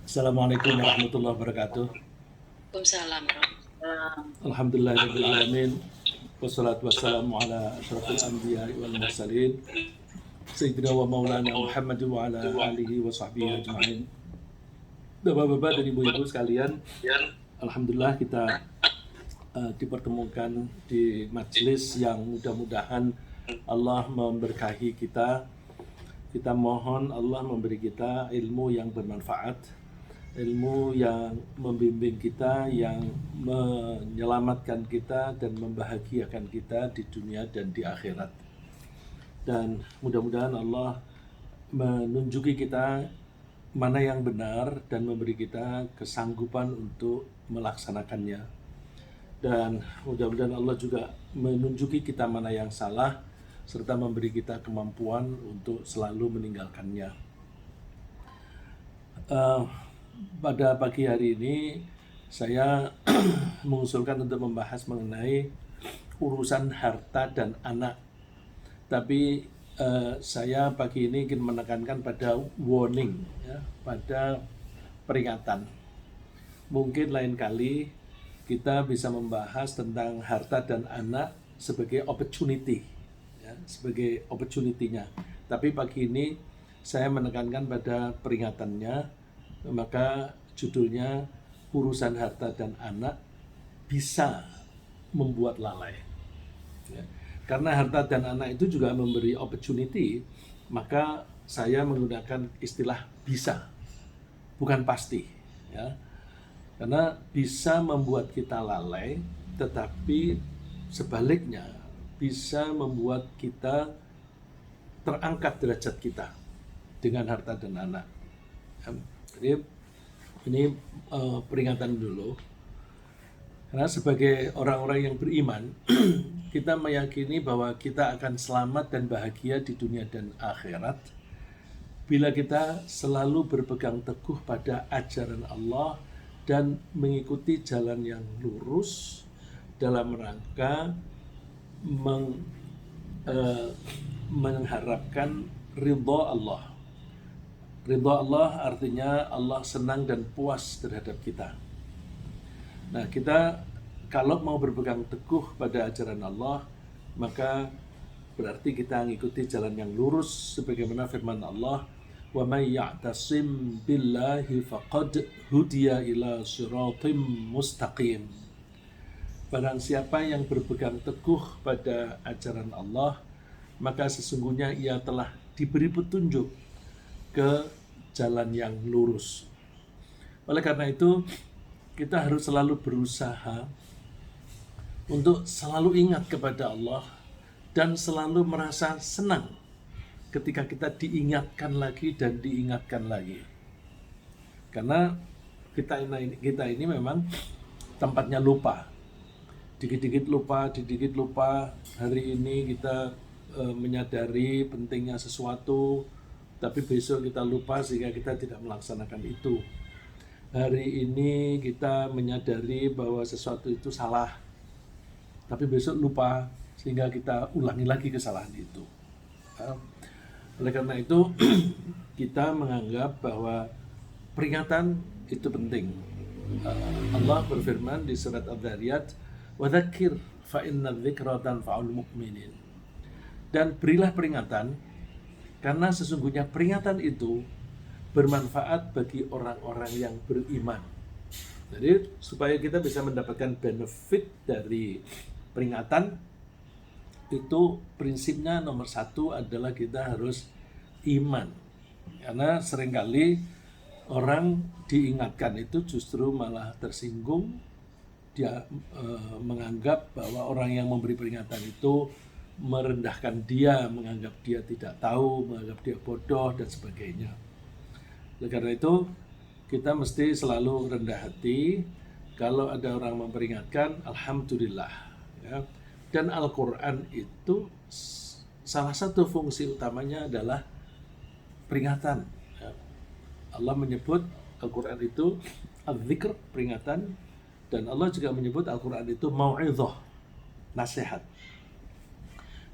Assalamualaikum warahmatullahi wabarakatuh. Waalaikumsalam warahmatullahi. Alhamdulillahirabbil alamin. Wassalatu wassalamu ala asyrafil anbiya'i wal mursalin. Sayyidina wa maulana Muhammad wa ala alihi wa sahbihi ajma'in. Bapak-bapak dan ibu-ibu sekalian, alhamdulillah kita dipertemukan di majelis yang mudah-mudahan Allah memberkahi kita. Kita mohon Allah memberi kita ilmu yang bermanfaat, ilmu yang membimbing kita, yang menyelamatkan kita dan membahagiakan kita di dunia dan di akhirat. Dan mudah-mudahan Allah menunjuki kita mana yang benar dan memberi kita kesanggupan untuk melaksanakannya. Dan mudah-mudahan Allah juga menunjuki kita mana yang salah serta memberi kita kemampuan untuk selalu meninggalkannya. Pada pagi hari ini saya mengusulkan untuk membahas mengenai urusan harta dan anak. Tapi saya pagi ini ingin menekankan pada warning, ya, pada peringatan. Mungkin lain kali kita bisa membahas tentang harta dan anak sebagai opportunity, ya, sebagai opportunity-nya. Tapi pagi ini saya menekankan pada peringatannya, maka judulnya urusan harta dan anak bisa membuat lalai. Ya. Karena harta dan anak itu juga memberi opportunity, maka saya menggunakan istilah bisa, bukan pasti. Ya. Karena bisa membuat kita lalai, tetapi sebaliknya bisa membuat kita terangkat derajat kita dengan harta dan anak. Jadi ini peringatan dulu. Karena sebagai orang-orang yang beriman, kita meyakini bahwa kita akan selamat dan bahagia di dunia dan akhirat bila kita selalu berpegang teguh pada ajaran Allah dan mengikuti jalan yang lurus dalam rangka mengharapkan ridha Allah. Ridha Allah artinya Allah senang dan puas terhadap kita. Nah, kita kalau mau berpegang teguh pada ajaran Allah, maka berarti kita mengikuti jalan yang lurus sebagaimana firman Allah, "Wa may ya'tasim billahi faqad hudiya ila siratim mustaqim." Barang siapa yang berpegang teguh pada ajaran Allah, maka sesungguhnya ia telah diberi petunjuk ke jalan yang lurus. Oleh karena itu, kita harus selalu berusaha untuk selalu ingat kepada Allah dan selalu merasa senang ketika kita diingatkan lagi dan diingatkan lagi. Karena kita ini memang tempatnya lupa. Dikit-dikit lupa. Hari ini kita menyadari pentingnya sesuatu, tapi besok kita lupa sehingga kita tidak melaksanakan itu. Hari ini kita menyadari bahwa sesuatu itu salah, tapi besok lupa sehingga kita ulangi lagi kesalahan itu. Oleh karena itu kita menganggap bahwa peringatan itu penting. Allah berfirman di surat Ad-Dzariyat, "Wa dzakir fa inna dzikra tanfa'ul mu'minin." Dan berilah peringatan karena sesungguhnya peringatan itu bermanfaat bagi orang-orang yang beriman. Jadi supaya kita bisa mendapatkan benefit dari peringatan, itu prinsipnya nomor satu adalah kita harus iman. Karena seringkali orang diingatkan itu justru malah tersinggung. Dia menganggap bahwa orang yang memberi peringatan itu merendahkan dia, menganggap dia tidak tahu, menganggap dia bodoh dan sebagainya. Oleh karena itu kita mesti selalu rendah hati kalau ada orang memperingatkan, alhamdulillah, ya. Dan Al-Quran itu salah satu fungsi utamanya adalah peringatan, ya. Allah menyebut Al-Quran itu al-dzikr, peringatan, dan Allah juga menyebut Al-Quran itu mau'izah, nasihat.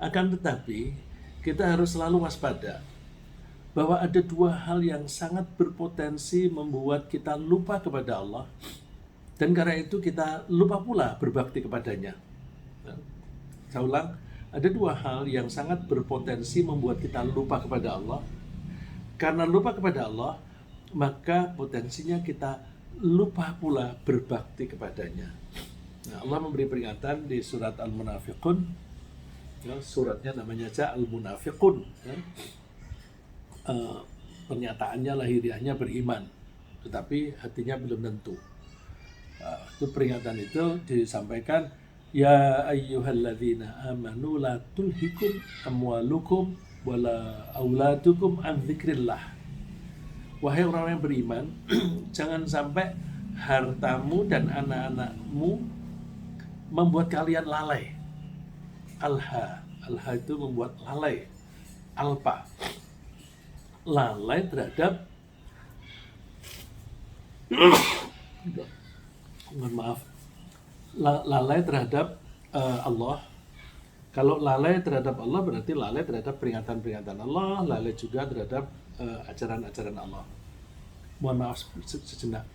Akan tetapi kita harus selalu waspada bahwa ada dua hal yang sangat berpotensi membuat kita lupa kepada Allah, dan karena itu kita lupa pula berbakti kepadanya. Saya ulang, ada dua hal yang sangat berpotensi membuat kita lupa kepada Allah. Karena lupa kepada Allah, maka potensinya kita lupa pula berbakti kepadanya. Nah, Allah memberi peringatan di surat Al-Munafiqun, ya, suratnya namanya aja Al-Munafiqun, ya. Pernyataannya lahiriahnya beriman, tetapi hatinya belum tentu. Itu peringatan itu disampaikan, ya ayyuhalladzina amanu la tulhikum amwalukum wala auladukum an dzikrillah. Wahai orang yang beriman, jangan sampai hartamu dan anak-anakmu membuat kalian lalai. Alha itu membuat lalai. Alpa, lalai terhadap mohon maaf, lalai terhadap Allah. Kalau lalai terhadap Allah berarti lalai terhadap peringatan-peringatan Allah, lalai juga terhadap ajaran-ajaran Allah. Mohon maaf sejenak.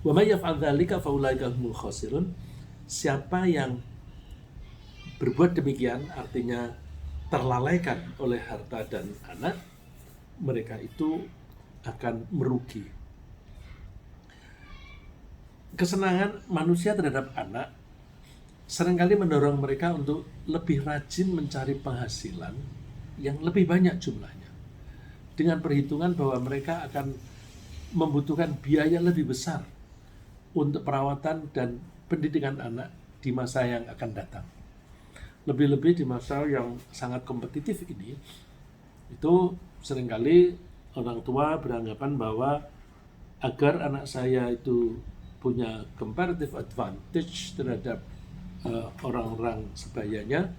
Wa may yaf'al dzalika fa ulaika humul khasirun. Siapa yang berbuat demikian, artinya terlalaikan oleh harta dan anak, mereka itu akan merugi. Kesenangan manusia terhadap anak seringkali mendorong mereka untuk lebih rajin mencari penghasilan yang lebih banyak jumlahnya, dengan perhitungan bahwa mereka akan membutuhkan biaya lebih besar untuk perawatan dan pendidikan anak di masa yang akan datang. Lebih-lebih di masa yang sangat kompetitif ini, itu seringkali orang tua beranggapan bahwa agar anak saya itu punya comparative advantage terhadap orang-orang sebayanya,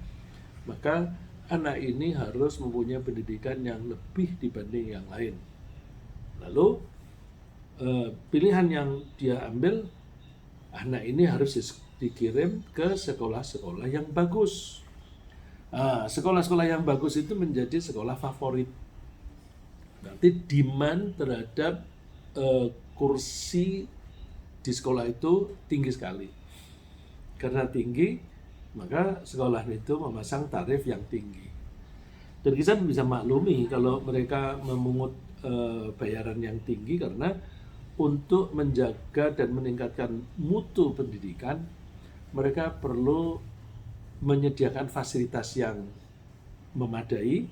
maka anak ini harus mempunyai pendidikan yang lebih dibanding yang lain. Lalu pilihan yang dia ambil, anak ini harus dikirim ke sekolah-sekolah yang bagus. Sekolah-sekolah yang bagus itu menjadi sekolah favorit. Berarti demand terhadap kursi di sekolah itu tinggi sekali. Karena tinggi, maka sekolah itu memasang tarif yang tinggi. Dan kita bisa maklumi kalau mereka memungut bayaran yang tinggi, karena untuk menjaga dan meningkatkan mutu pendidikan, mereka perlu menyediakan fasilitas yang memadai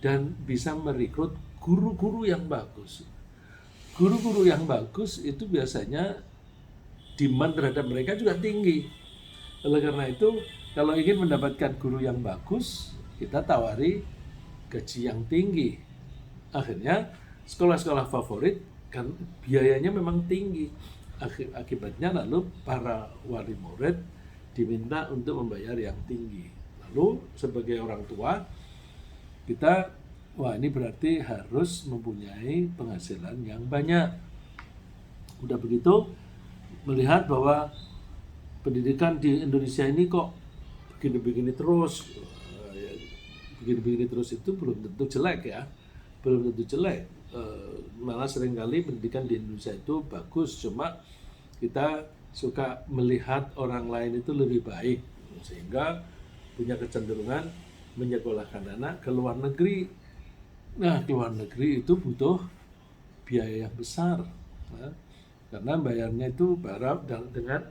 dan bisa merekrut guru-guru yang bagus. Guru-guru yang bagus itu biasanya demand terhadap mereka juga tinggi. Oleh karena itu, kalau ingin mendapatkan guru yang bagus, kita tawari gaji yang tinggi. Akhirnya sekolah-sekolah favorit kan biayanya memang tinggi. Akibatnya lalu para wali murid diminta untuk membayar yang tinggi. Lalu sebagai orang tua, kita ini berarti harus mempunyai penghasilan yang banyak. Udah begitu, melihat bahwa pendidikan di Indonesia ini kok begini-begini terus, begini-begini terus, itu belum tentu jelek ya, belum tentu jelek. Malah seringkali pendidikan di Indonesia itu bagus, cuma kita suka melihat orang lain itu lebih baik, sehingga punya kecenderungan menyekolahkan anak ke luar negeri. Nah, di luar negeri itu butuh biaya yang besar, karena bayarnya itu dengan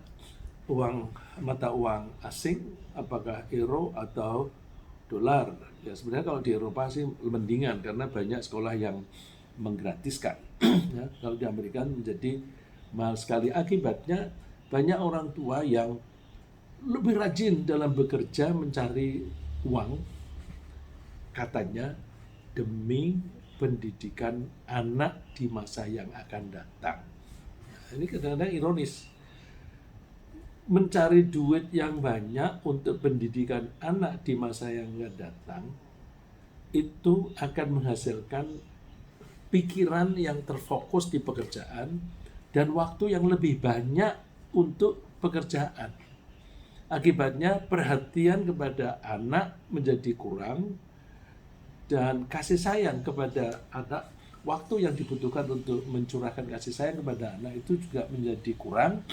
mata uang asing, apakah euro atau dolar. Ya sebenarnya kalau di Eropa sih mendingan karena banyak sekolah yang menggratiskan. Ya, kalau di Amerika menjadi mahal sekali. Akibatnya banyak orang tua yang lebih rajin dalam bekerja mencari uang, katanya demi pendidikan anak di masa yang akan datang. Nah, ini kadang-kadang ironis. Mencari duit yang banyak untuk pendidikan anak di masa yang akan datang itu akan menghasilkan pikiran yang terfokus di pekerjaan dan waktu yang lebih banyak untuk pekerjaan. Akibatnya perhatian kepada anak menjadi kurang dan kasih sayang kepada anak, waktu yang dibutuhkan untuk mencurahkan kasih sayang kepada anak itu juga menjadi kurang.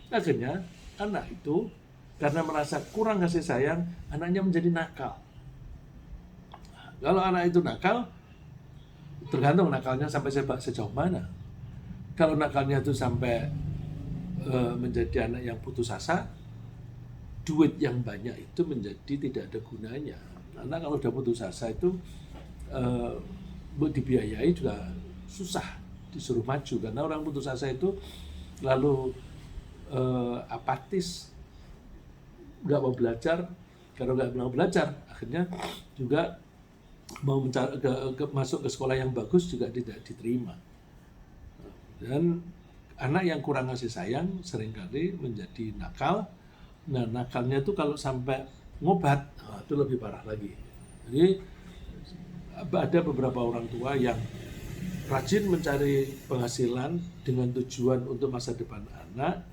Akhirnya anak itu karena merasa kurang kasih sayang, anaknya menjadi nakal. Kalau anak itu nakal, tergantung nakalnya sampai sejauh mana. Kalau nakalnya itu sampai menjadi anak yang putus asa, duit yang banyak itu menjadi tidak ada gunanya. Karena kalau udah putus asa itu dibiayai juga susah, disuruh maju. Karena orang putus asa itu lalu apatis, nggak mau belajar. Kalau nggak mau belajar, akhirnya juga mau mencari, masuk ke sekolah yang bagus juga tidak diterima. Dan anak yang kurang kasih sayang seringkali menjadi nakal. Nah, nakalnya itu kalau sampai ngobat, itu lebih parah lagi. Jadi ada beberapa orang tua yang rajin mencari penghasilan dengan tujuan untuk masa depan anak,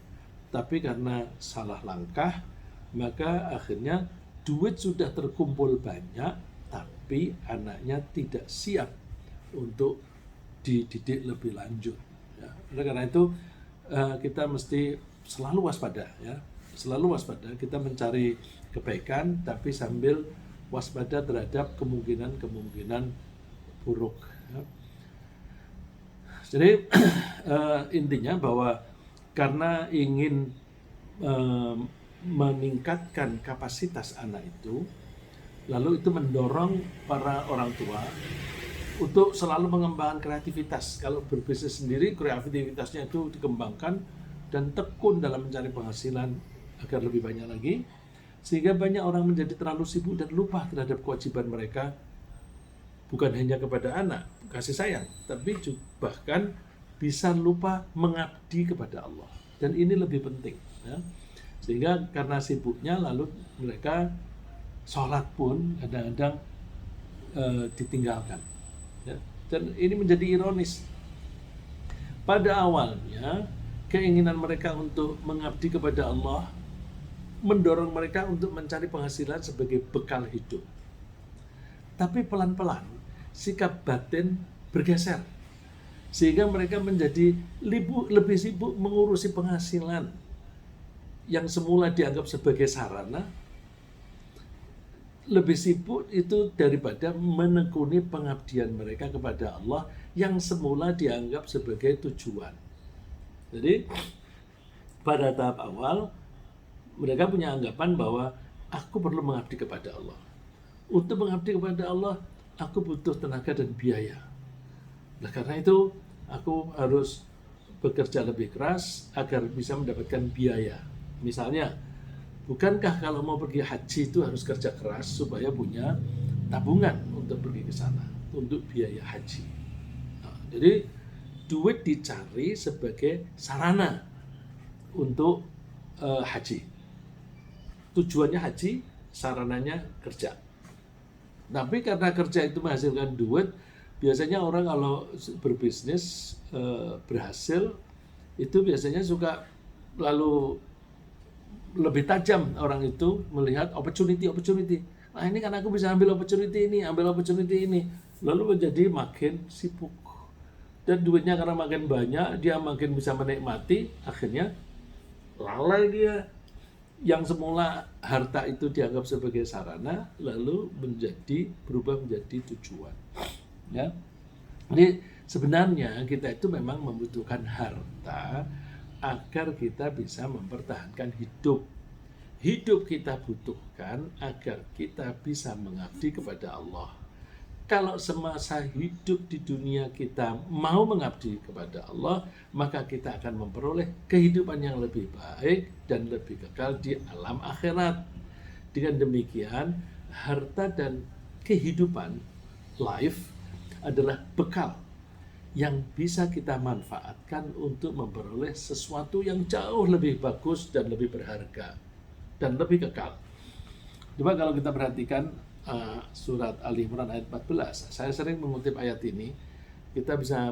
tapi karena salah langkah, maka akhirnya duit sudah terkumpul banyak, tapi anaknya tidak siap untuk dididik lebih lanjut. Ya. Oleh karena itu kita mesti selalu waspada, ya, selalu waspada. Kita mencari kebaikan, tapi sambil waspada terhadap kemungkinan buruk. Ya. Jadi intinya bahwa karena ingin meningkatkan kapasitas anak itu, lalu itu mendorong para orang tua untuk selalu mengembangkan kreativitas. Kalau berbisnis sendiri, kreativitasnya itu dikembangkan dan tekun dalam mencari penghasilan agar lebih banyak lagi, sehingga banyak orang menjadi terlalu sibuk dan lupa terhadap kewajiban mereka, bukan hanya kepada anak, kasih sayang, tapi juga bahkan bisa lupa mengabdi kepada Allah. Dan ini lebih penting, ya. Sehingga karena sibuknya lalu mereka sholat pun kadang-kadang ditinggalkan, ya. Dan ini menjadi ironis. Pada awalnya keinginan mereka untuk mengabdi kepada Allah mendorong mereka untuk mencari penghasilan sebagai bekal hidup. Tapi pelan-pelan sikap batin bergeser, sehingga mereka menjadi lebih sibuk mengurusi penghasilan yang semula dianggap sebagai sarana, lebih sibuk itu daripada menekuni pengabdian mereka kepada Allah yang semula dianggap sebagai tujuan. Jadi pada tahap awal mereka punya anggapan bahwa aku perlu mengabdi kepada Allah. Untuk mengabdi kepada Allah, aku butuh tenaga dan biaya. Nah, karena itu aku harus bekerja lebih keras agar bisa mendapatkan biaya. Misalnya, bukankah kalau mau pergi haji itu harus kerja keras supaya punya tabungan untuk pergi ke sana, untuk biaya haji. Nah, jadi duit dicari sebagai sarana untuk haji. Tujuannya haji, sarananya kerja. Tapi karena kerja itu menghasilkan duit, biasanya orang kalau berbisnis berhasil, itu biasanya suka lalu lebih tajam orang itu melihat opportunity. Nah, ini kan aku bisa ambil opportunity ini. Lalu menjadi makin sibuk. Dan duitnya karena makin banyak, dia makin bisa menikmati, akhirnya lalai dia. Yang semula harta itu dianggap sebagai sarana, lalu berubah menjadi tujuan. Ya. Jadi sebenarnya kita itu memang membutuhkan harta agar kita bisa mempertahankan hidup. Hidup kita butuhkan agar kita bisa mengabdi kepada Allah. Kalau semasa hidup di dunia kita mau mengabdi kepada Allah, maka kita akan memperoleh kehidupan yang lebih baik dan lebih kekal di alam akhirat. Dengan demikian, harta dan kehidupan, life, adalah bekal yang bisa kita manfaatkan untuk memperoleh sesuatu yang jauh lebih bagus dan lebih berharga dan lebih kekal. Coba kalau kita perhatikan surat Al-Imran ayat 14, saya sering mengutip ayat ini. Kita bisa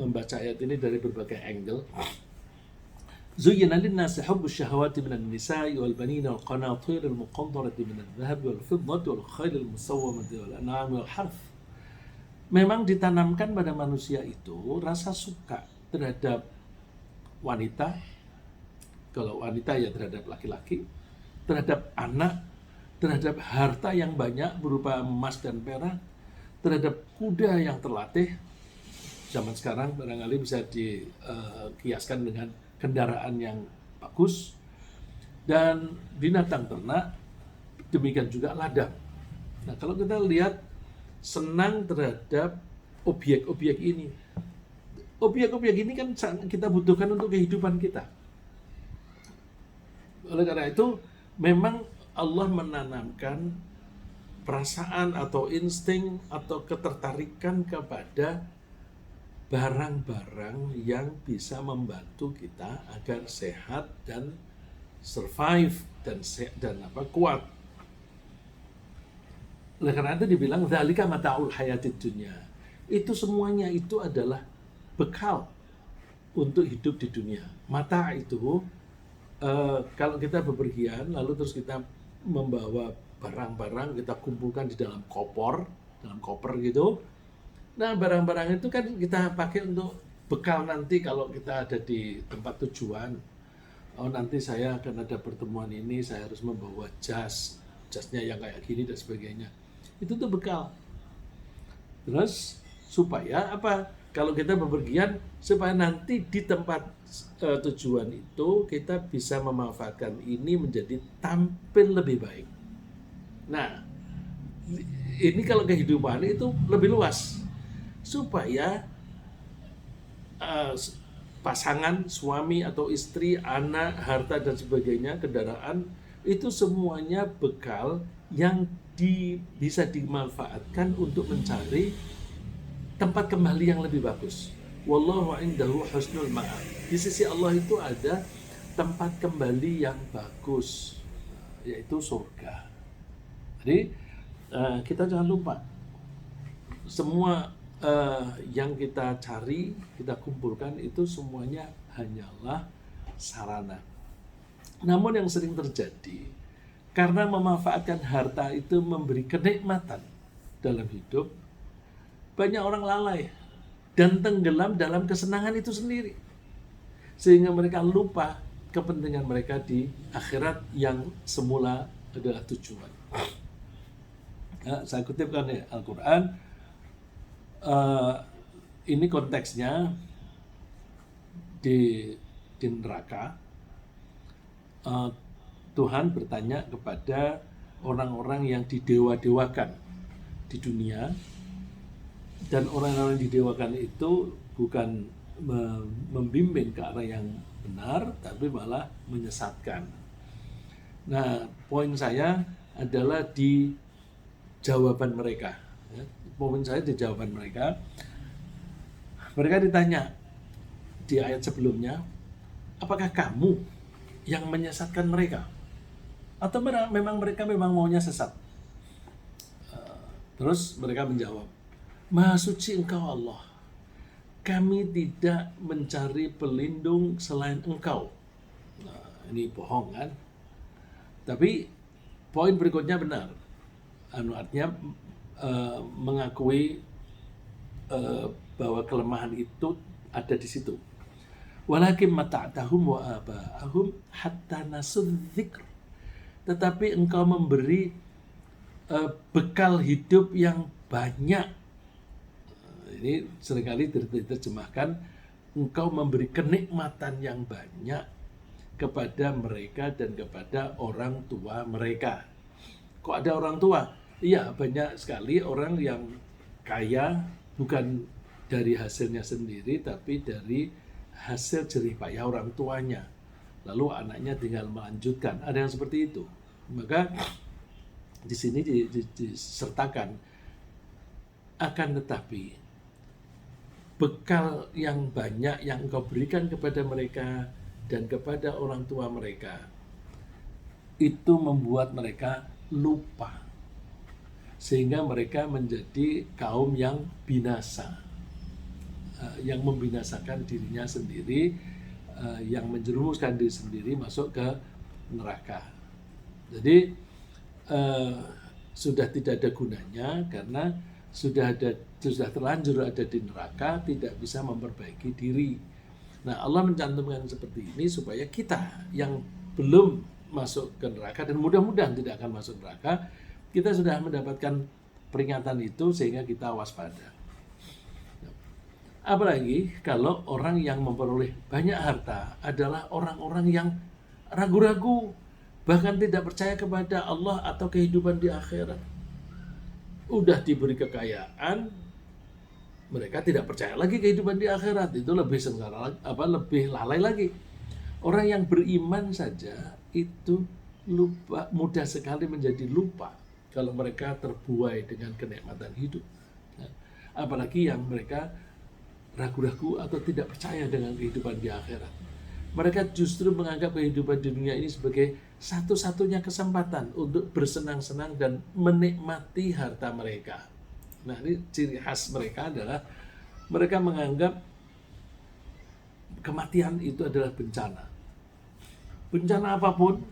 membaca ayat ini dari berbagai angle. زين للناس حب الشهوات من النساء والبنين والقناطير المقنطرة من الذهب والفضة والخيل المسومة والأنعام والحرث. Memang ditanamkan pada manusia itu rasa suka terhadap wanita, kalau wanita ya terhadap laki-laki, terhadap anak, terhadap harta yang banyak berupa emas dan perak, terhadap kuda yang terlatih. Zaman sekarang barangkali bisa dikiaskan dengan kendaraan yang bagus, dan binatang ternak, demikian juga ladang. Nah, kalau kita lihat senang terhadap objek-objek ini. Objek-objek ini kan kita butuhkan untuk kehidupan kita. Oleh karena itu, memang Allah menanamkan perasaan atau insting atau ketertarikan kepada barang-barang yang bisa membantu kita agar sehat dan survive dan kuat. Oleh karena itu dibilang dzalika mata'ul hayatid dunya. Itu semuanya itu adalah bekal untuk hidup di dunia. Mata itu kalau kita bepergian lalu terus kita membawa barang-barang, kita kumpulkan di dalam koper gitu. Nah, barang-barang itu kan kita pakai untuk bekal nanti kalau kita ada di tempat tujuan. Oh, nanti saya akan ada pertemuan ini, saya harus membawa jasnya yang kayak gini dan sebagainya. Itu tuh bekal. Terus supaya apa? Kalau kita bepergian, supaya nanti di tempat tujuan itu kita bisa memanfaatkan ini menjadi tampil lebih baik. Nah, ini kalau kehidupan itu lebih luas, supaya pasangan, suami atau istri, anak, harta dan sebagainya, kendaraan, itu semuanya bekal yang bisa dimanfaatkan untuk mencari tempat kembali yang lebih bagus. Wallahu indahu husnul ma'ab. Di sisi Allah itu ada tempat kembali yang bagus, yaitu surga. Jadi kita jangan lupa, semua yang kita cari, kita kumpulkan itu semuanya hanyalah sarana. Namun yang sering terjadi, karena memanfaatkan harta itu memberi kenikmatan dalam hidup, banyak orang lalai dan tenggelam dalam kesenangan itu sendiri, sehingga mereka lupa kepentingan mereka di akhirat yang semula adalah tujuan. Nah, saya kutipkan ya Al-Quran, ini konteksnya di neraka. Tuhan bertanya kepada orang-orang yang didewa-dewakan di dunia, dan orang-orang yang didewakan itu bukan membimbing ke arah yang benar, tapi malah menyesatkan. Nah, poin saya adalah di jawaban mereka. Poin saya di jawaban mereka. Mereka ditanya di ayat sebelumnya, apakah kamu yang menyesatkan mereka? Atau memang mereka maunya sesat? Terus mereka menjawab, Maha suci Engkau Allah, kami tidak mencari pelindung selain Engkau. Nah, ini bohong kan? Tapi poin berikutnya benar. Artinya mengakui bahwa kelemahan itu ada di situ. Walakin mata'tahum wa aba'ahum hatta nasudzikr. Tetapi engkau memberi bekal hidup yang banyak. Ini seringkali diterjemahkan, engkau memberi kenikmatan yang banyak kepada mereka dan kepada orang tua mereka. Kok ada orang tua? Iya, banyak sekali orang yang kaya bukan dari hasilnya sendiri, tapi dari hasil jerih payah orang tuanya. Lalu anaknya tinggal melanjutkan. Ada yang seperti itu. Maka di sini disertakan, akan tetapi bekal yang banyak yang engkau berikan kepada mereka dan kepada orang tua mereka itu membuat mereka lupa, sehingga mereka menjadi kaum yang binasa, yang membinasakan dirinya sendiri, yang menjerumuskan diri sendiri masuk ke neraka. Jadi sudah tidak ada gunanya karena sudah terlanjur ada di neraka, tidak bisa memperbaiki diri. Nah, Allah mencantumkan seperti ini supaya kita yang belum masuk ke neraka dan mudah-mudahan tidak akan masuk neraka, kita sudah mendapatkan peringatan itu sehingga kita waspada. Apalagi kalau orang yang memperoleh banyak harta adalah orang-orang yang ragu-ragu, bahkan tidak percaya kepada Allah atau kehidupan di akhirat. Udah diberi kekayaan, mereka tidak percaya lagi kehidupan di akhirat. Itu lebih lebih lalai lagi. Orang yang beriman saja itu lupa, mudah sekali menjadi lupa kalau mereka terbuai dengan kenikmatan hidup. Apalagi yang mereka ragu-ragu atau tidak percaya dengan kehidupan di akhirat. Mereka justru menganggap kehidupan di dunia ini sebagai satu-satunya kesempatan untuk bersenang-senang dan menikmati harta mereka. Nah, ini ciri khas mereka adalah mereka menganggap kematian itu adalah bencana. Bencana apapun,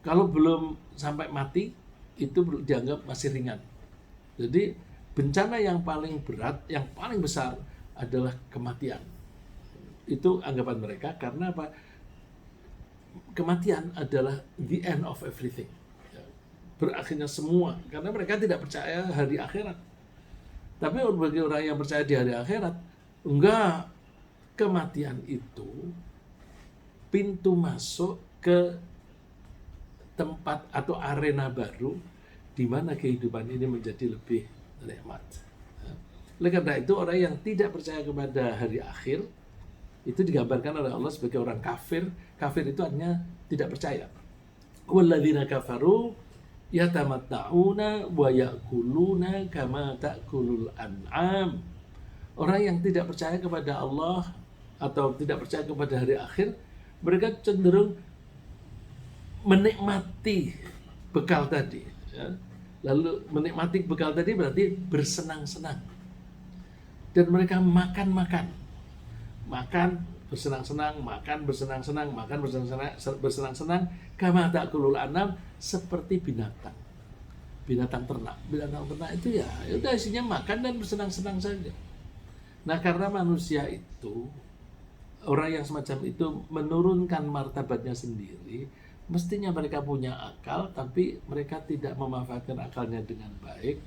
kalau belum sampai mati, itu dianggap masih ringan. Jadi, bencana yang paling berat, yang paling besar adalah kematian. Itu anggapan mereka karena apa? Kematian adalah the end of everything. Berakhirnya semua, karena mereka tidak percaya hari akhirat. Tapi bagi orang yang percaya di hari akhirat, enggak, kematian itu pintu masuk ke tempat atau arena baru di mana kehidupan ini menjadi lebih nikmat. Oleh karena itu orang yang tidak percaya kepada hari akhir itu digambarkan oleh Allah sebagai orang kafir. Kafir itu artinya tidak percaya. Walladzina kafaru yatamatta'una wa ya'kuluna kama ta'kulul an'am. Orang yang tidak percaya kepada Allah atau tidak percaya kepada hari akhir, mereka cenderung menikmati bekal tadi. Lalu menikmati bekal tadi berarti bersenang-senang. Dan mereka makan bersenang-senang, makan bersenang-senang, kama ta'kulul an'am, seperti binatang ternak itu ya udah isinya makan dan bersenang-senang saja. Nah, karena manusia itu, orang yang semacam itu menurunkan martabatnya sendiri, mestinya mereka punya akal, tapi mereka tidak memanfaatkan akalnya dengan baik.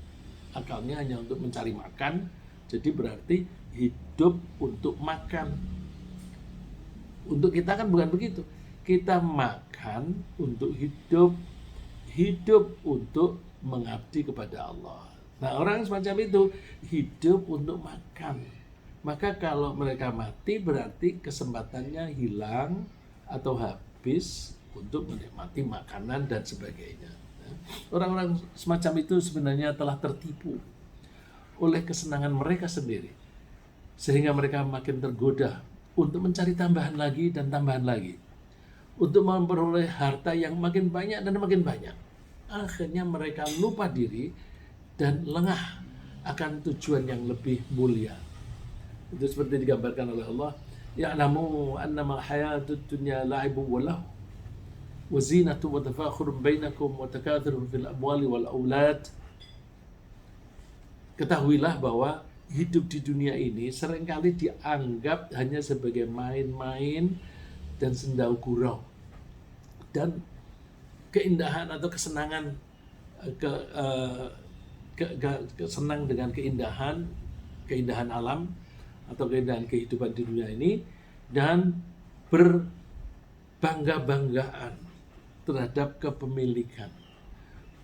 Akalnya hanya untuk mencari makan. Jadi berarti hidup untuk makan. Untuk kita kan bukan begitu. Kita makan untuk hidup, hidup untuk mengabdi kepada Allah. Nah, orang semacam itu hidup untuk makan. Maka kalau mereka mati berarti kesempatannya hilang atau habis untuk menikmati makanan dan sebagainya. Orang-orang semacam itu sebenarnya telah tertipu oleh kesenangan mereka sendiri, sehingga mereka makin tergoda untuk mencari tambahan lagi dan tambahan lagi, untuk memperoleh harta yang makin banyak dan makin banyak. Akhirnya mereka lupa diri dan lengah akan tujuan yang lebih mulia. Itu seperti digambarkan oleh Allah, ya'lamu annamal hayatud dunya la'ibun wa lahu wa zinatu wa tafakhurun bainakum wa takatsurun fil amwali wal aulad. Ketahuilah bahwa hidup di dunia ini seringkali dianggap hanya sebagai main-main dan sendau gurau, dan keindahan atau kesenangan senang dengan keindahan alam atau keindahan kehidupan di dunia ini, dan berbangga-banggaan terhadap kepemilikan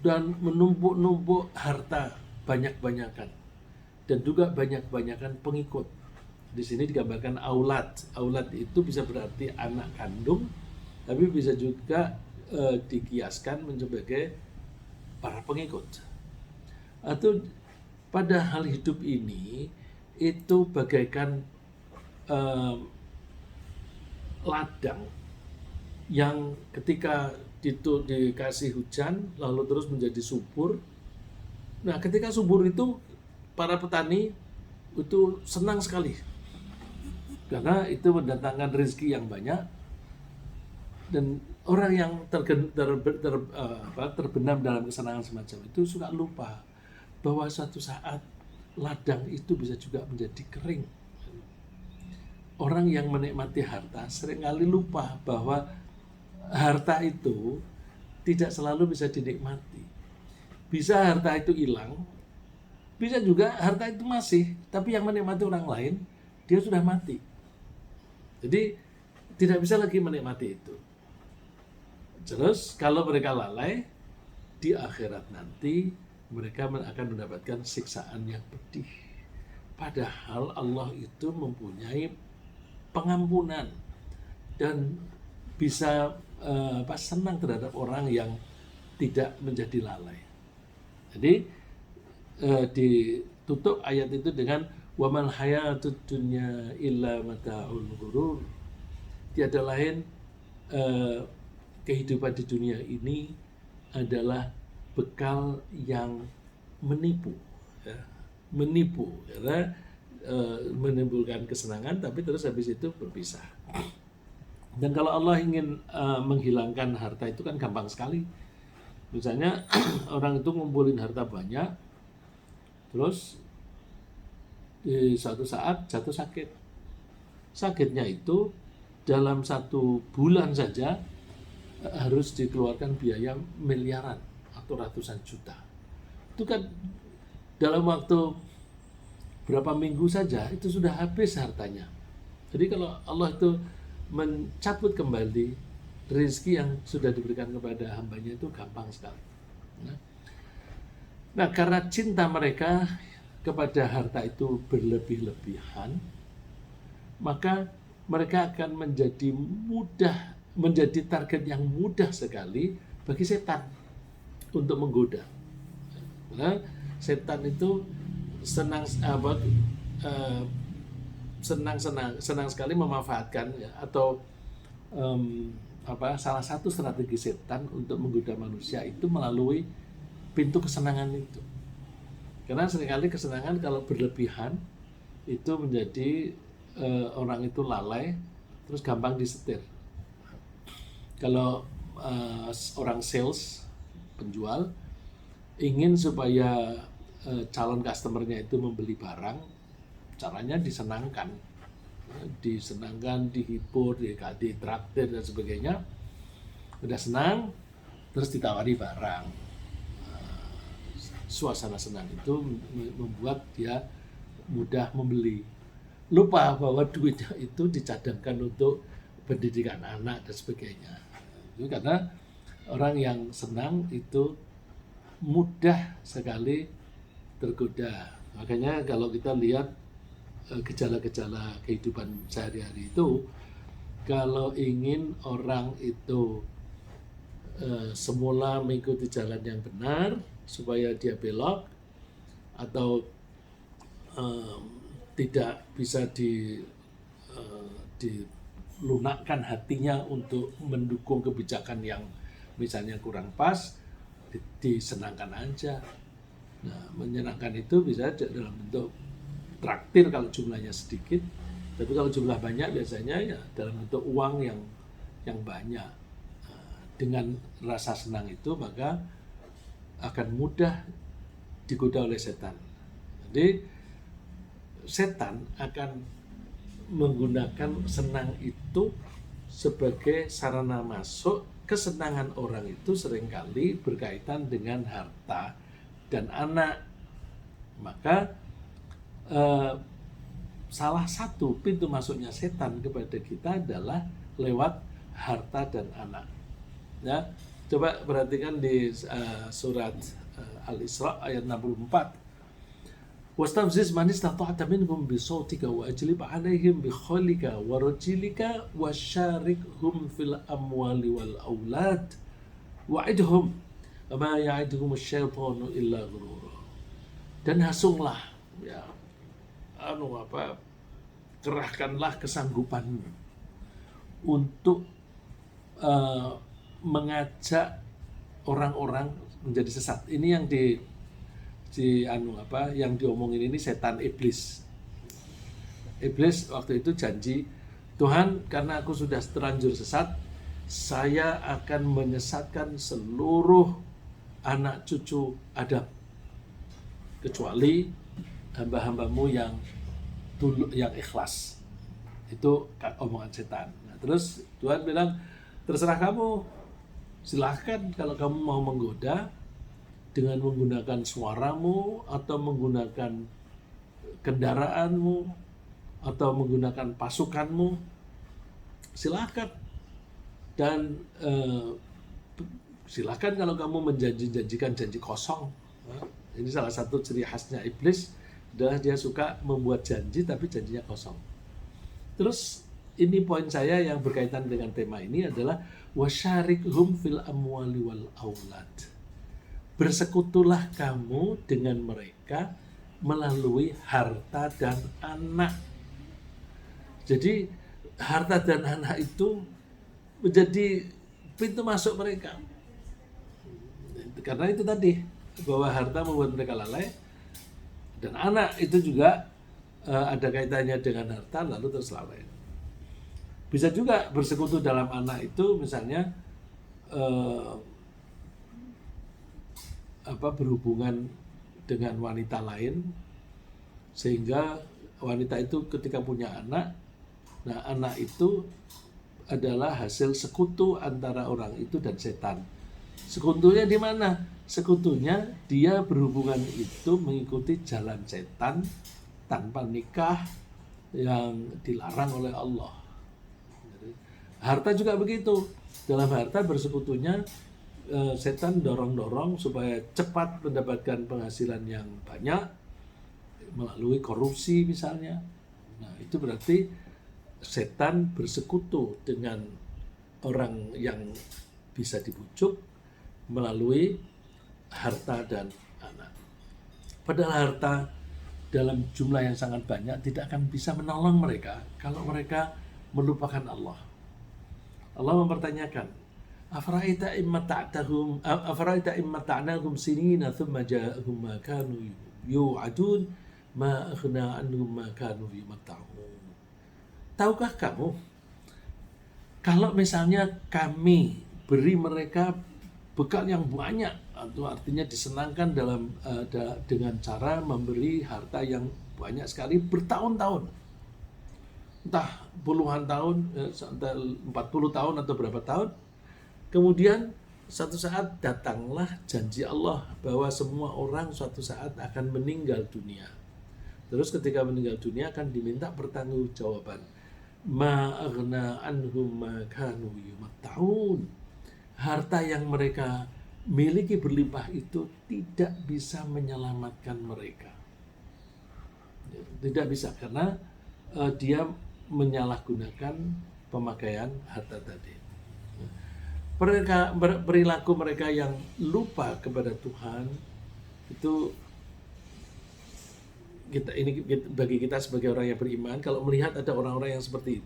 dan menumpuk-numpuk harta banyak-banyakan, dan juga banyak-banyakan pengikut. Di sini digambarkan aulad. Aulad itu bisa berarti anak kandung, tapi bisa juga dikiaskan sebagai para pengikut. Atau pada hal hidup ini itu bagaikan ladang yang ketika itu dikasih hujan lalu terus menjadi subur. Nah, ketika subur itu para petani itu senang sekali karena itu mendatangkan rezeki yang banyak. Dan orang yang terbenam dalam kesenangan semacam itu suka lupa bahwa suatu saat ladang itu bisa juga menjadi kering. Orang yang menikmati harta seringkali lupa bahwa harta itu tidak selalu bisa dinikmati. Bisa harta itu hilang, bisa juga harta itu masih, tapi yang menikmati orang lain, dia sudah mati. Jadi tidak bisa lagi menikmati itu. Terus kalau mereka lalai, di akhirat nanti mereka akan mendapatkan siksaan yang pedih. Padahal Allah itu mempunyai pengampunan dan bisa senang terhadap orang yang tidak menjadi lalai. Jadi ditutup ayat itu dengan wamal hayatud dunya illa mata'ul ghurur. Tiada lain kehidupan di dunia ini adalah bekal yang menipu, ya. Menipu karena menimbulkan kesenangan, tapi terus habis itu berpisah. Dan kalau Allah ingin menghilangkan harta itu kan gampang sekali. Misalnya orang itu ngumpulin harta banyak, terus di suatu saat jatuh sakit. Sakitnya itu dalam 1 bulan saja harus dikeluarkan biaya miliaran atau ratusan juta. Itu kan dalam waktu berapa minggu saja itu sudah habis hartanya. Jadi kalau Allah itu mencabut kembali rezeki yang sudah diberikan kepada hambanya itu gampang sekali. Nah, karena cinta mereka kepada harta itu berlebih-lebihan, maka mereka akan menjadi target yang mudah sekali bagi setan untuk menggoda. Nah, setan itu senang sekali memanfaatkan, ya, atau salah satu strategi setan untuk menggoda manusia itu melalui pintu kesenangan itu. Karena seringkali kesenangan kalau berlebihan itu menjadi orang itu lalai, terus gampang disetir. Kalau orang sales, penjual, ingin supaya calon customernya itu membeli barang, caranya disenangkan, dihibur, ditraktir dan sebagainya. Udah senang, terus ditawari barang. Suasana senang itu membuat dia mudah membeli. Lupa bahwa duitnya itu dicadangkan untuk pendidikan anak dan sebagainya. Itu karena orang yang senang itu mudah sekali tergoda. Makanya kalau kita lihat gejala-gejala kehidupan sehari-hari itu, kalau ingin orang itu semula mengikuti jalan yang benar supaya dia belok atau tidak bisa dilunakkan hatinya untuk mendukung kebijakan yang misalnya kurang pas, disenangkan aja. Nah, menyenangkan itu bisa dalam bentuk traktir kalau jumlahnya sedikit, tapi kalau jumlah banyak biasanya ya dalam bentuk uang yang banyak. Dengan rasa senang itu maka akan mudah digoda oleh setan. Jadi setan akan menggunakan senang itu sebagai sarana masuk. Kesenangan orang itu seringkali berkaitan dengan harta dan anak. Maka salah satu pintu masuknya setan kepada kita adalah lewat harta dan anak. Ya, coba perhatikan di surat Al-Isra ayat 64. Wastafziz man istata'ta minhum bisautika wa ajlib 'alaihim bi khalika wa rajilika wasyarikhum fil amwali wal aulad wa'idhum wa ma ya'iduhum asyaitanu illa ghurura. Dan hasunglah, ya, kerahkanlah kesanggupanmu untuk mengajak orang-orang menjadi sesat. Ini yang yang diomongin ini setan iblis. Iblis waktu itu janji, Tuhan, karena aku sudah terlanjur sesat, saya akan menyesatkan seluruh anak cucu Adam, kecuali hamba-hambamu yang ikhlas. Itu omongan setan. Nah, terus Tuhan bilang, terserah kamu, silahkan kalau kamu mau menggoda dengan menggunakan suaramu atau menggunakan kendaraanmu atau menggunakan pasukanmu, silahkan. Dan silahkan kalau kamu menjanjikan janji kosong. Ini salah satu ciri khasnya iblis, adalah dia suka membuat janji tapi janjinya kosong. Terus ini poin saya yang berkaitan dengan tema ini adalah wasyarikhum fil amwali wal aulad. Bersekutulah kamu dengan mereka melalui harta dan anak. Jadi harta dan anak itu menjadi pintu masuk mereka. Karena itu tadi, bahwa harta membuat mereka lalai, dan anak itu juga ada kaitannya dengan harta lalu terus lalai. Bisa juga bersekutu dalam anak itu misalnya berhubungan dengan wanita lain, sehingga wanita itu ketika punya anak, nah anak itu adalah hasil sekutu antara orang itu dan setan. Sekutunya di mana? Sekutunya dia berhubungan itu mengikuti jalan setan tanpa nikah yang dilarang oleh Allah. Harta juga begitu. Dalam harta bersekutunya setan dorong-dorong supaya cepat mendapatkan penghasilan yang banyak melalui korupsi misalnya. Nah, itu berarti setan bersekutu dengan orang yang bisa dibujuk melalui harta dan anak. Padahal harta dalam jumlah yang sangat banyak tidak akan bisa menolong mereka kalau mereka melupakan Allah. Allah mempertanyakan, Afaraita imma ta'nahum sinina thumma ja'ahum ma kanu yu'adun ma aghna anhum ma kanu yumatta'un. Tahukah kamu kalau misalnya kami beri mereka bekal yang banyak, atau artinya disenangkan dengan cara memberi harta yang banyak sekali bertahun-tahun, entah puluhan tahun, entah 40 tahun atau berapa tahun, kemudian suatu saat datanglah janji Allah bahwa semua orang suatu saat akan meninggal dunia. Terus ketika meninggal dunia akan diminta pertanggungjawaban. Ma aghna anhum ma kanu yumatta'un. Harta yang mereka miliki berlimpah itu tidak bisa menyelamatkan mereka. Tidak bisa, karena dia menyalahgunakan pemakaian harta tadi. Perilaku mereka yang lupa kepada Tuhan itu, bagi kita sebagai orang yang beriman, kalau melihat ada orang-orang yang seperti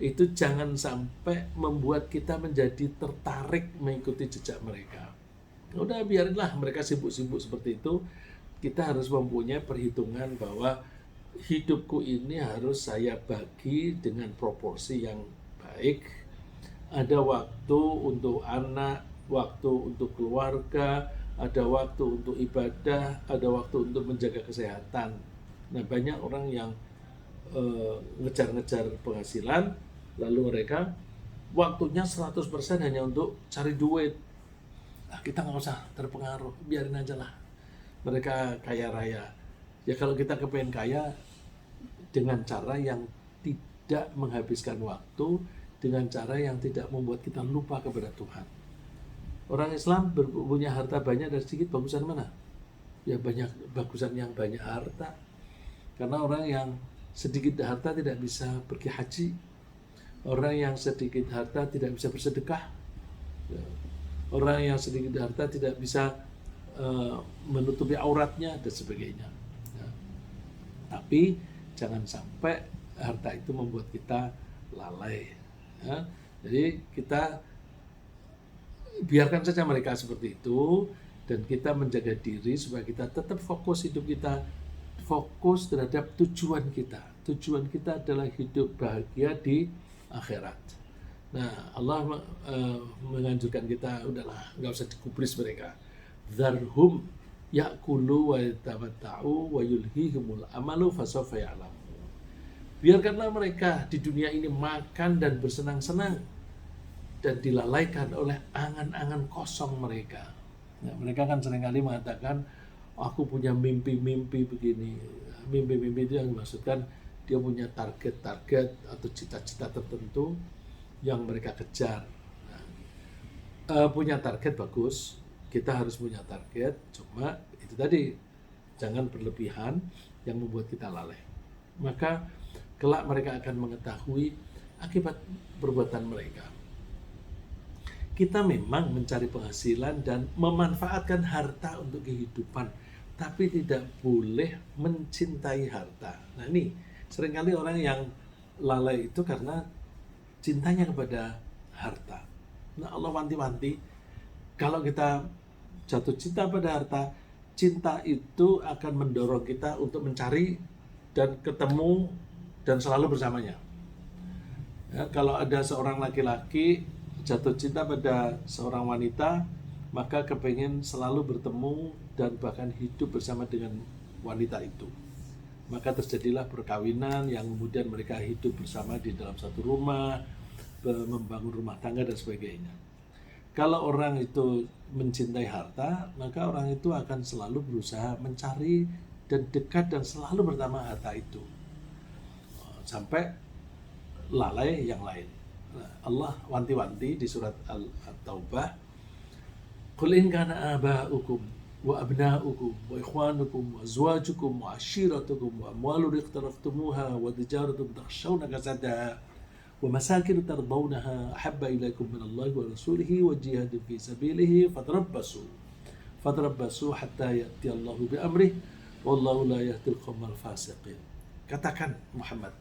itu jangan sampai membuat kita menjadi tertarik mengikuti jejak mereka. Udah biarinlah mereka sibuk-sibuk seperti itu. Kita harus mempunyai perhitungan bahwa hidupku ini harus saya bagi dengan proporsi yang baik. Ada waktu untuk anak, waktu untuk keluarga, ada waktu untuk ibadah, ada waktu untuk menjaga kesehatan. Nah, banyak orang yang ngejar-ngejar penghasilan, lalu mereka waktunya 100% hanya untuk cari duit. Nah, kita nggak usah terpengaruh, biarin aja lah. Mereka kaya raya. Ya kalau kita kepengen kaya dengan cara yang tidak menghabiskan waktu, dengan cara yang tidak membuat kita lupa kepada Tuhan. Orang Islam punya harta banyak dan sedikit, bagusan mana? Ya banyak, bagusan yang banyak harta. Karena orang yang sedikit harta tidak bisa pergi haji. Orang yang sedikit harta tidak bisa bersedekah. Orang yang sedikit harta tidak bisa menutupi auratnya dan sebagainya. Tapi jangan sampai harta itu membuat kita lalai. Jadi kita biarkan saja mereka seperti itu, dan kita menjaga diri supaya kita tetap fokus hidup kita, fokus terhadap tujuan kita. tujuan kita adalah hidup bahagia di akhirat. Nah, Allah menganjurkan kita, udahlah, nggak usah digubris mereka. Dzarhum ya'kulu wa yatamatta'u wa yulhihimul amalu fasawfa ya'lamun. Biarkanlah mereka di dunia ini makan dan bersenang-senang dan dilalaikan oleh angan-angan kosong mereka. Nah, mereka kan seringkali mengatakan, aku punya mimpi-mimpi begini. Mimpi-mimpi itu yang dimaksudkan dia punya target-target atau cita-cita tertentu yang mereka kejar. Nah, punya target bagus, kita harus punya target, cuma itu tadi, jangan berlebihan yang membuat kita lalai. Maka kelak mereka akan mengetahui akibat perbuatan mereka. Kita memang mencari penghasilan dan memanfaatkan harta untuk kehidupan, tapi tidak boleh mencintai harta. Nah, ini seringkali orang yang lalai itu karena cintanya kepada harta. Nah, Allah wanti-wanti, kalau kita jatuh cinta pada harta, cinta itu akan mendorong kita untuk mencari dan ketemu dan selalu bersamanya. Ya, kalau ada seorang laki-laki jatuh cinta pada seorang wanita, maka kepengen selalu bertemu dan bahkan hidup bersama dengan wanita itu. Maka terjadilah perkawinan yang kemudian mereka hidup bersama di dalam satu rumah, membangun rumah tangga dan sebagainya. Kalau orang itu mencintai harta, maka orang itu akan selalu berusaha mencari dan dekat dan selalu bersama harta itu, sampai lalai yang lain. Allah wanti-wanti di surat At-Taubah, qul in kana aba'ukum wa abna'ukum wa ikhwanukum wa azwajukum wa ashiratukum wa amwalun iqtaraftumuha wa tijaratun takhshawna kasadaha wa masakin tardawnaha ahabba ilaikum min Allah wa rasulihi wa jihadin fi sabilihi fatarabbasu hatta ya'ti Allahu bi amrih wallahu la yahdil qaumal fasiqin. Katakan Muhammad,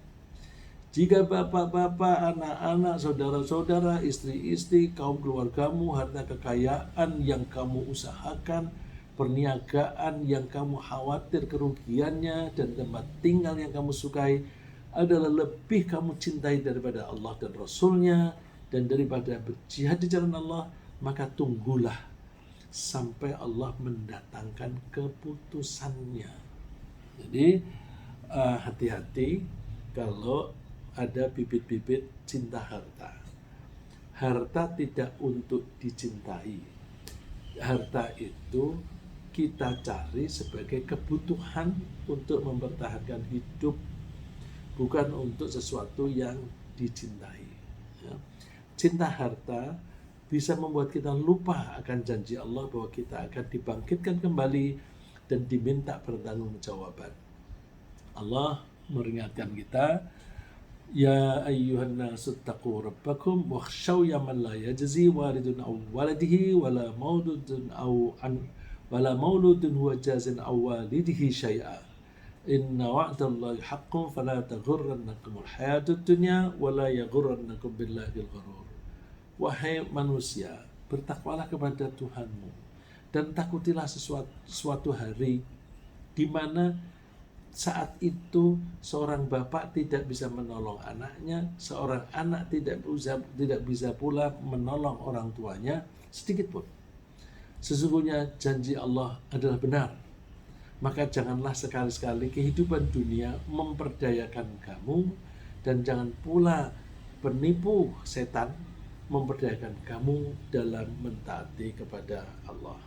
jika bapak-bapak, anak-anak, saudara-saudara, istri-istri, kaum keluargamu, harta kekayaan yang kamu usahakan, perniagaan yang kamu khawatir kerugiannya, dan tempat tinggal yang kamu sukai adalah lebih kamu cintai daripada Allah dan Rasulnya dan daripada berjihad di jalan Allah, maka tunggulah sampai Allah mendatangkan keputusannya. Jadi hati-hati kalau ada bibit-bibit cinta harta. Harta tidak untuk dicintai. Harta itu kita cari sebagai kebutuhan untuk mempertahankan hidup, bukan untuk sesuatu yang dicintai. Ya. Cinta harta bisa membuat kita lupa akan janji Allah bahwa kita akan dibangkitkan kembali dan diminta pertanggungjawaban. Allah meringatkan kita, ya ayyuhan nasu taqu rabbakum wakhshaw yawman la yajzi walidun aw waladihi wala mauludun huwa jazin aw walidihi syai'a inna wa'dallahi haqqun fala taghurrannakumul hayatud dunya wala yaghurrannakum billahil ghurur. Wahai manusia, bertakwalah kepada Tuhanmu dan takutilah suatu hari di mana saat itu seorang bapak tidak bisa menolong anaknya, seorang anak tidak bisa pula menolong orang tuanya sedikit pun. Sesungguhnya janji Allah adalah benar. Maka janganlah sekali-sekali kehidupan dunia memperdayakan kamu, dan jangan pula penipu setan memperdayakan kamu dalam mentaati kepada Allah.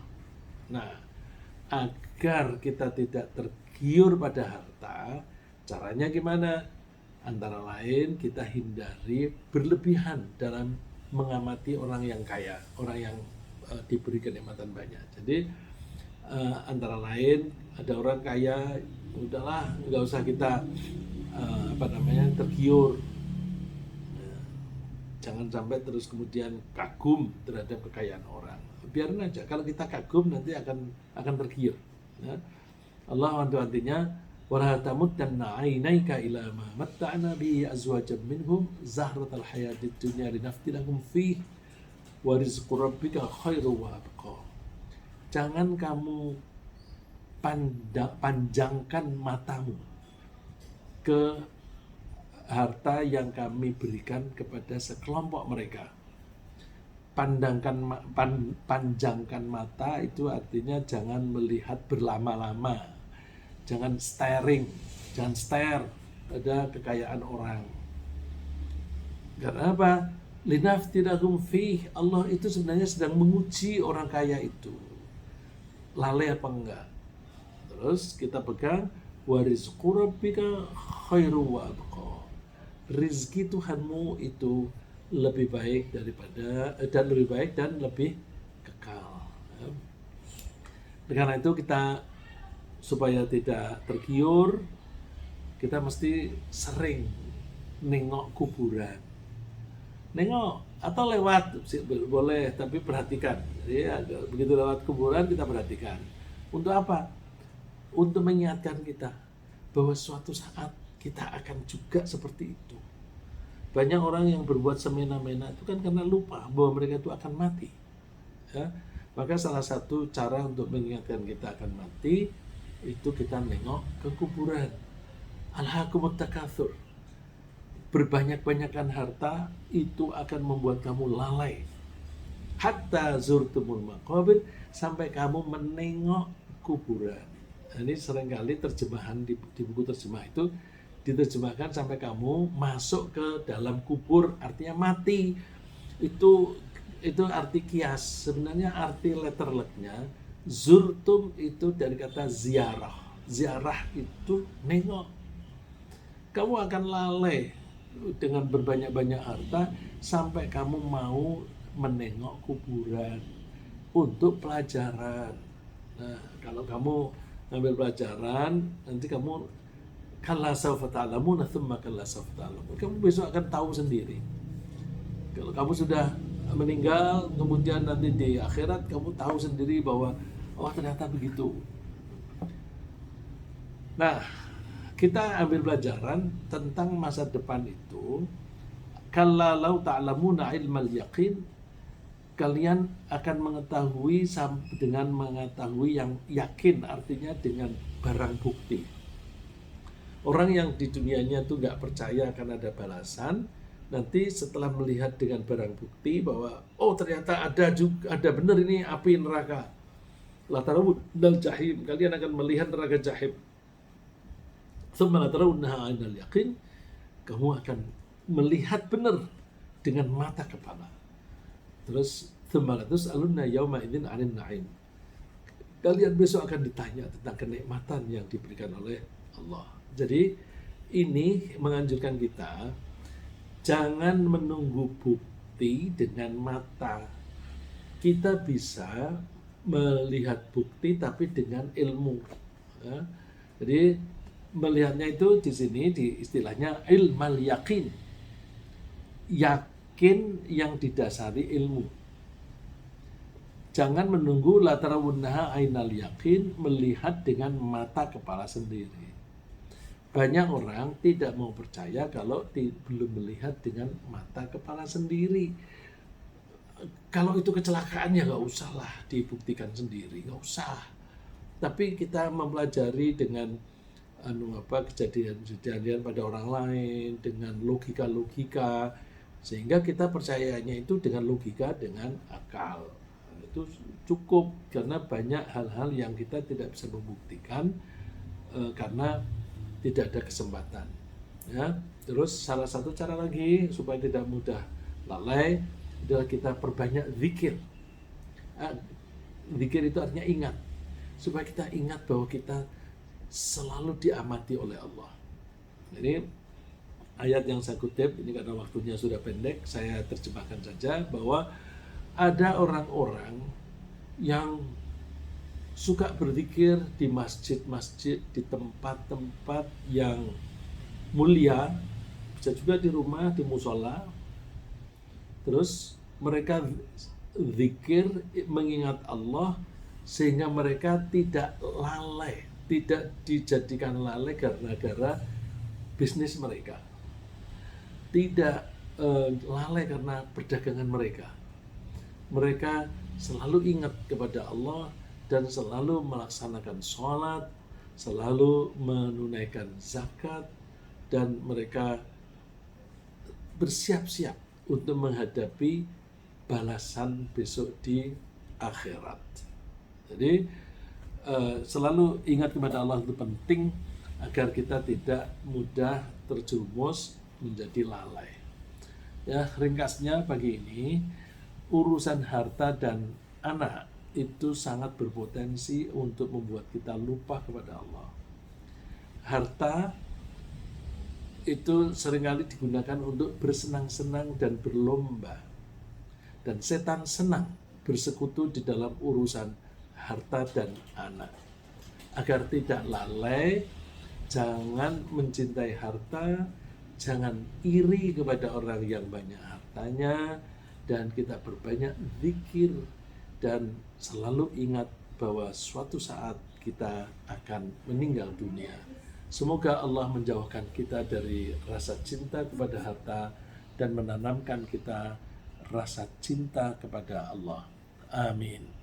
Nah, agar kita tidak tergiur pada harta, caranya gimana? Antara lain kita hindari berlebihan dalam mengamati orang yang kaya, orang yang diberi kenikmatan banyak. Jadi antara lain ada orang kaya, udahlah nggak usah kita tergiur. Jangan sampai terus kemudian kagum terhadap kekayaan orang. Biarin aja. Kalau kita kagum nanti akan tergiur. Ya. Allah wanti-wantinya, wala tamuddanna 'ainaika ila ma matta'na bi azwajan minhum zahratal hayatid dunya linaftinahum fihi wa rizqu rabbika khairu wa abqa. Jangan kamu panjangkan matamu ke harta yang kami berikan kepada sekelompok mereka. Panjangkan mata itu artinya jangan melihat berlama-lama, jangan jangan stare pada kekayaan orang. Karena apa? Linaftinahum fih, Allah itu sebenarnya sedang menguji orang kaya itu, lalai apa enggak. Terus kita pegang warizqu rabbika khairu wa abqa. Rizki Tuhanmu itu lebih baik dan lebih kekal. Karena itu kita supaya tidak tergiur, kita mesti sering nengok kuburan. Nengok atau lewat boleh, tapi perhatikan. Jadi begitu lewat kuburan kita perhatikan. Untuk apa? Untuk mengingatkan kita bahwa suatu saat kita akan juga seperti itu. Banyak orang yang berbuat semena-mena itu kan karena lupa bahwa mereka itu akan mati. Ya? Maka salah satu cara untuk mengingatkan kita akan mati itu kita nengok ke kuburan. Alhaakumut takatsur. Berbanyak-banyakan harta itu akan membuat kamu lalai. Hatta zurtumul maqabir, sampai kamu menengok kuburan. Nah, ini seringkali terjemahan di buku terjemah itu diterjemahkan sampai kamu masuk ke dalam kubur, artinya mati. Itu arti kias. Sebenarnya arti letter lucknya zurtum itu dari kata ziarah. Ziarah itu nengok. Kamu akan lalai dengan berbanyak-banyak harta sampai kamu mau menengok kuburan untuk pelajaran. Nah, kalau kamu ngambil pelajaran, nanti kamu kalla sawfa ta'lamuna tsumma kalla sawfa ta'lamun. Kamu besok akan tahu sendiri. Kalau kamu sudah meninggal, kemudian nanti di akhirat kamu tahu sendiri bahwa oh ternyata begitu. Nah, kita ambil pelajaran tentang masa depan itu. Kalla law ta'lamuna ilmal yaqin, kalian akan mengetahui dengan mengetahui yang yakin, artinya dengan barang bukti. Orang yang di dunianya itu nggak percaya akan ada balasan, nanti setelah melihat dengan barang bukti bahwa oh ternyata ada benar ini api neraka. La tarawunnal jahim, kalian akan melihat neraka jahim. Tsumma la tarawunnaha 'ainal yaqin, kamu akan melihat benar dengan mata kepala. Terus tsumma la tus'alunna yauma idzin 'anil na'im. Kalian besok akan ditanya tentang kenikmatan yang diberikan oleh Allah. Jadi ini menganjurkan kita jangan menunggu bukti dengan mata. Kita bisa melihat bukti tapi dengan ilmu. Ya. Jadi melihatnya itu di sini di istilahnya ilmal yakin. Yakin yang didasari ilmu. Jangan menunggu la tarawunnaha ainal yakin, melihat dengan mata kepala sendiri. Banyak orang tidak mau percaya kalau belum melihat dengan mata kepala sendiri. Kalau itu kecelakaan ya nggak usah lah dibuktikan sendiri, nggak usah. Tapi kita mempelajari dengan kejadian-kejadian pada orang lain, dengan logika-logika, sehingga kita percayanya itu dengan logika, dengan akal. Itu cukup, karena banyak hal-hal yang kita tidak bisa membuktikan karena tidak ada kesempatan. Ya. Terus salah satu cara lagi supaya tidak mudah lalai adalah kita perbanyak zikir. Zikir itu artinya ingat, supaya kita ingat bahwa kita selalu diamati oleh Allah. Jadi ayat yang saya kutip ini karena waktunya sudah pendek, saya terjemahkan saja bahwa ada orang-orang yang suka berzikir di masjid-masjid, di tempat-tempat yang mulia, bisa juga di rumah, di musola. Terus mereka zikir mengingat Allah sehingga mereka tidak lalai, tidak dijadikan lalai gara-gara bisnis mereka, tidak lalai karena perdagangan mereka. Mereka selalu ingat kepada Allah dan selalu melaksanakan sholat, selalu menunaikan zakat, dan mereka bersiap-siap untuk menghadapi balasan besok di akhirat. Jadi selalu ingat kepada Allah itu penting agar kita tidak mudah terjerumus menjadi lalai. Ya, ringkasnya pagi ini, urusan harta dan anak itu sangat berpotensi untuk membuat kita lupa kepada Allah. Harta itu seringkali digunakan untuk bersenang-senang dan berlomba. Dan setan senang bersekutu di dalam urusan harta dan anak. Agar tidak lalai, jangan mencintai harta, jangan iri kepada orang yang banyak hartanya, dan kita perbanyak zikir dan selalu ingat bahwa suatu saat kita akan meninggal dunia. Semoga Allah menjauhkan kita dari rasa cinta kepada harta dan menanamkan kita rasa cinta kepada Allah. Amin.